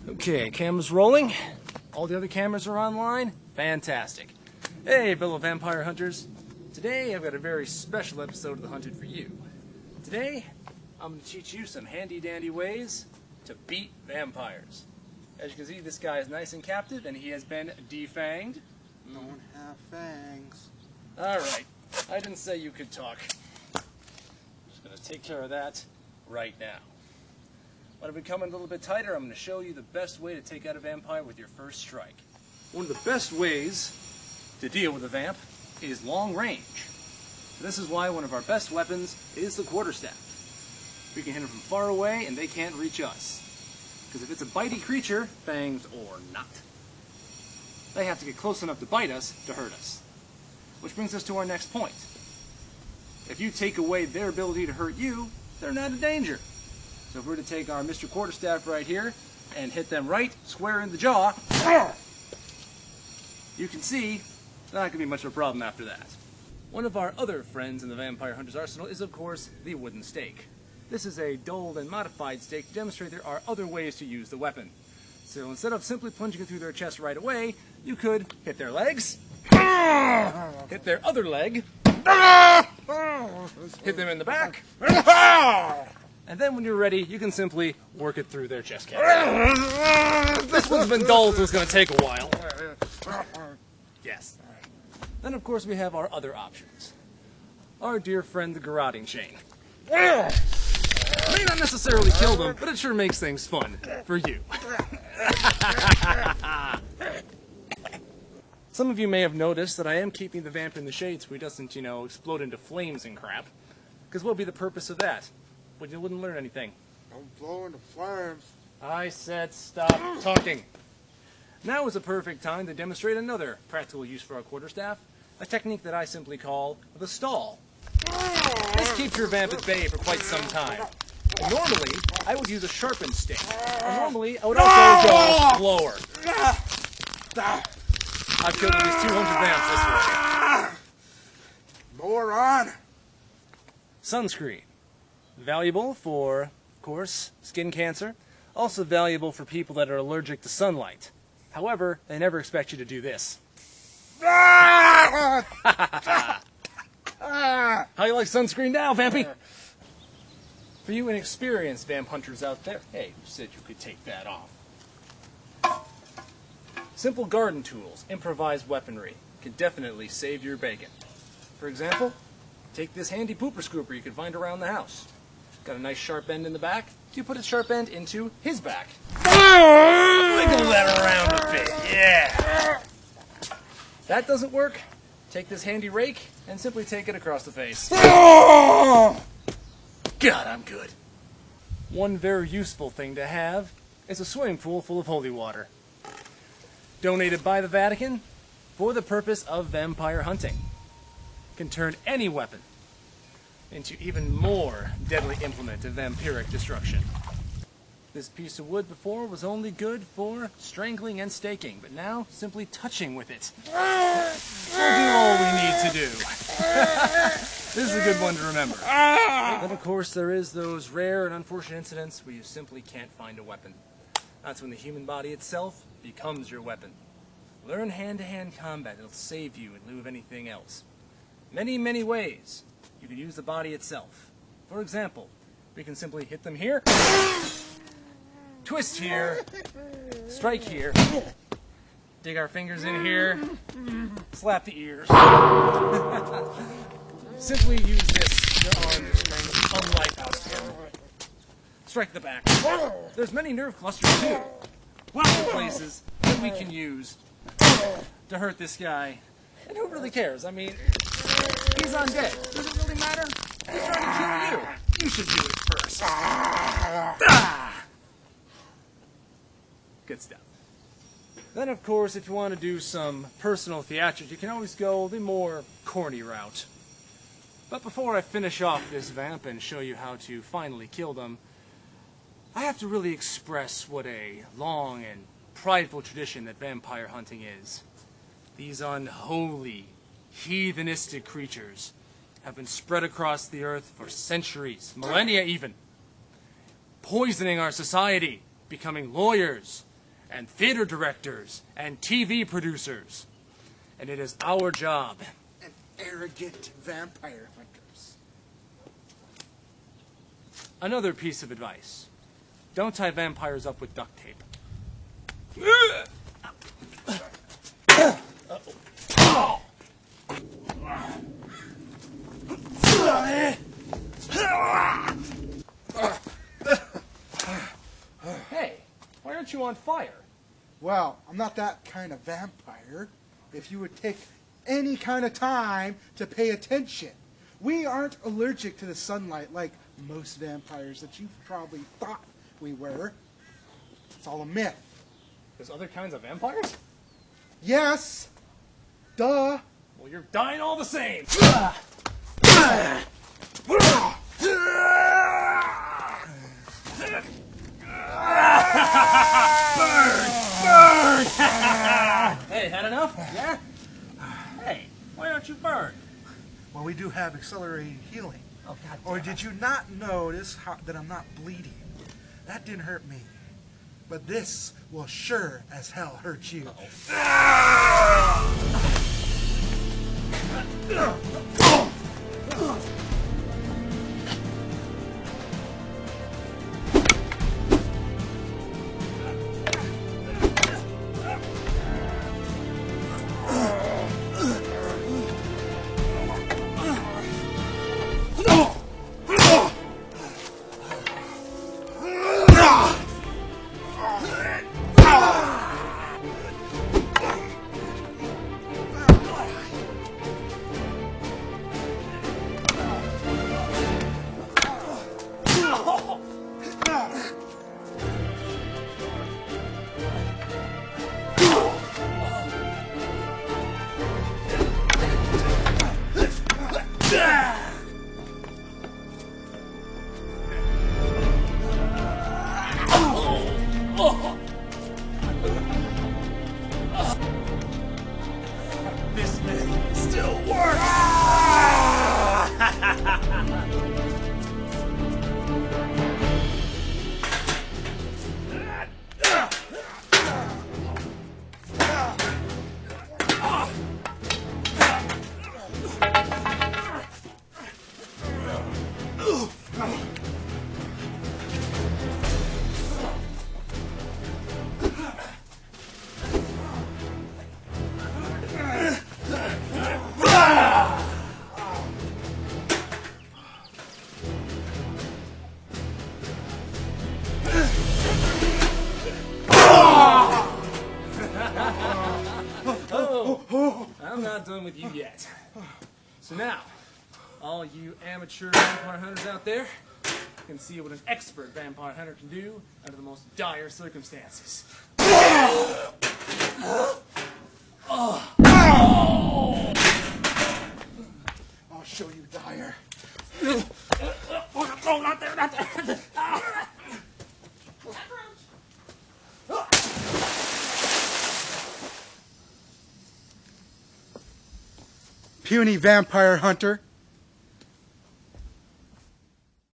Okay, camera's rolling. All the other cameras are online. Fantastic. Hey, fellow vampire hunters. Today I've got a very special episode of The Hunted for you. Today, I'm going to teach you some handy-dandy ways to beat vampires. As you can see, this guy is nice and captive, and he has been defanged. Don't have fangs. Alright, I didn't say you could talk. I'm just going to take care of that right now. When I become a little bit tighter, I'm going to show you the best way to take out a vampire with your first strike. One of the best ways to deal with a vamp is long range. This is why one of our best weapons is the quarterstaff. We can hit them from far away and they can't reach us. Because if it's a bitey creature, fangs or not, they have to get close enough to bite us to hurt us. Which brings us to our next point. If you take away their ability to hurt you, they're not a danger. So if we were to take our Mr. Quarterstaff right here and hit them right square in the jaw, you can see not going to be much of a problem after that. One of our other friends in the Vampire Hunter's arsenal is, of course, the wooden stake. This is a dulled and modified stake to demonstrate there are other ways to use the weapon. So instead of simply plunging it through their chest right away, you could hit their legs, hit their other leg, hit them in the back, and then when you're ready, you can simply work it through their chest cavity. This one's been dull, so it's going to take a while. Yes. Then, of course, we have our other options. Our dear friend, the garroting chain. May not necessarily kill them, but it sure makes things fun for you. Some of you may have noticed that I am keeping the vamp in the shade so he doesn't, explode into flames and crap. Because what would be the purpose of that? Well, you wouldn't learn anything. Don't blow into flames. I said stop talking. Now is a perfect time to demonstrate another practical use for our quarterstaff, a technique that I simply call the stall. This keeps your vamp at bay for quite some time. Normally, I would use a sharpened stick. Or normally, I would also go lower. I've killed at least 200 vamps this way. Moron! Sunscreen. Valuable for, of course, skin cancer. Also valuable for people that are allergic to sunlight. However, they never expect you to do this. How you like sunscreen now, Vampy? For you inexperienced vamp hunters out there, hey, who said you could take that off? Simple garden tools, improvised weaponry, can definitely save your bacon. For example, take this handy pooper scooper you can find around the house. Got a nice sharp end in the back. You put its sharp end into his back. Wiggle that around a bit, yeah. That doesn't work. Take this handy rake and simply take it across the face. God, I'm good. One very useful thing to have is a swimming pool full of holy water. Donated by the Vatican for the purpose of vampire hunting. Can turn any weapon into even more deadly implement of vampiric destruction. This piece of wood before was only good for strangling and staking, but now simply touching with it will do all we need to do. This is a good one to remember. Then, of course, there is those rare and unfortunate incidents where you simply can't find a weapon. That's when the human body itself becomes your weapon. Learn hand-to-hand combat. It'll save you in lieu of anything else. Many, many ways you can use the body itself. For example, we can simply hit them here, twist here, strike here, dig our fingers in here, slap the ears. Simply use this, your arm, your strength, unlike us. Strike the back. There's many nerve clusters too. Lots of places that we can use to hurt this guy. And who really cares? I mean, he's undead. Does it really matter? He's trying to kill you. You should do it first. Good stuff. Then, of course, if you want to do some personal theatrics, you can always go the more corny route. But before I finish off this vamp and show you how to finally kill them, I have to really express what a long and prideful tradition that vampire hunting is. These unholy, heathenistic creatures have been spread across the earth for centuries, millennia even, poisoning our society, becoming lawyers, and theater directors and TV producers. And it is our job. And arrogant vampire hunters. Another piece of advice. Don't tie vampires up with duct tape. Hey, why aren't you on fire? Well, I'm not that kind of vampire. If you would take any kind of time to pay attention. We aren't allergic to the sunlight like most vampires that you probably thought we were. It's all a myth. There's other kinds of vampires? Yes. Duh. Well, you're dying all the same. Burn! Hey, had enough? Yeah? Hey, why aren't you burned? Well, we do have accelerated healing. Oh, God. Or did you not notice that I'm not bleeding? That didn't hurt me. But this will sure as hell hurt you. This myth still works! I'm not done with you yet. So now, all you amateur vampire hunters out there can see what an expert vampire hunter can do under the most dire circumstances. I'll show you, Dyer. Oh, not there, not there. Puny vampire hunter.